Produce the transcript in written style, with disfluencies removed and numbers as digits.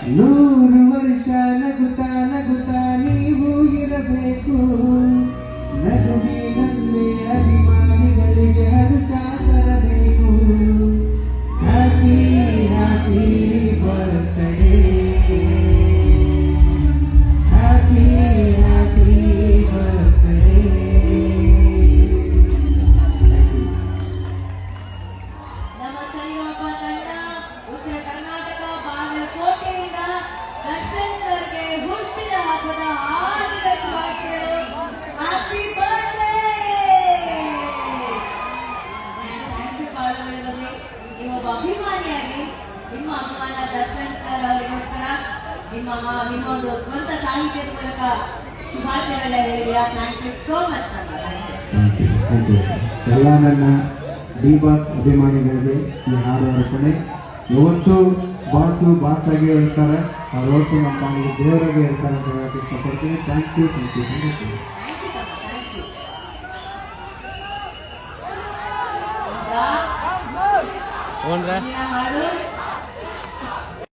100 ವರ್ಷ ನಗುತ್ತಾ ನಗುತ್ತಾ ನೀವು ಇರಬೇಕು. ನಗುವಿನಲ್ಲಿ ಅಭಿಮಾನಿಗಳಿಗೆ ಹರ್ಷ ತರಬೇಕು. Happy happy birthday, happy happy birthday. ನಮ್ಮ ಸರಿಗಮಪ ತಂಡ ಉತ್ತರ ಕರ್ನಾಟಕ ಬಾಗಲಕೋಟೆಯಿಂದ ದರ್ಶನ್ ಸರ್ಗೆ ಹುಟ್ಟಿದ ಹಬ್ಬದ ಹಾರ್ದಿಕ ಶುಭಾಶಯಗಳು. Happy birthday. ಥ್ಯಾಂಕ್ ಯು ಪಾಲ್ಗೊಳ್ಳುವುದೇ. ನೀವೊಬ್ಬ ಅಭಿಮಾನಿಯಾಗಿ ನಿಮ್ಮ ಅಭಿಮಾನ ದರ್ಶನ್ ಸರ್ ಅವರಿಗೋಸ್ಕರ ನಿಮ್ಮೊಂದು ಸ್ವಂತ ಸಾಹಿತ್ಯದ ಮೂಲಕ ಶುಭಾಶಯಗಳನ್ನ ಹೇಳಿದೆಯಾ. Thank you so much. ಎಲ್ಲ ನನ್ನ ಡಿ ಬಾಸ್ ಅಭಿಮಾನಿಗಳಿಗೆ ಈ ಹಾಡು ಅರ್ಪಣೆ. ಯಾವತ್ತೂ ಬಾಸ್ ಆಗಿ ಹೇಳ್ತಾರೆ, ಅವ್ರು ಯಾವತ್ತೂ ನಮ್ಮ ಪಾಲಿಗೆ ದೇವರಾಗಿ ಹೇಳ್ತಾರೆ ಅಂತ ಹೇಳಕ್ಕೆ ಇಷ್ಟಪಡ್ತೀನಿ. Thank you. ಹಾಡು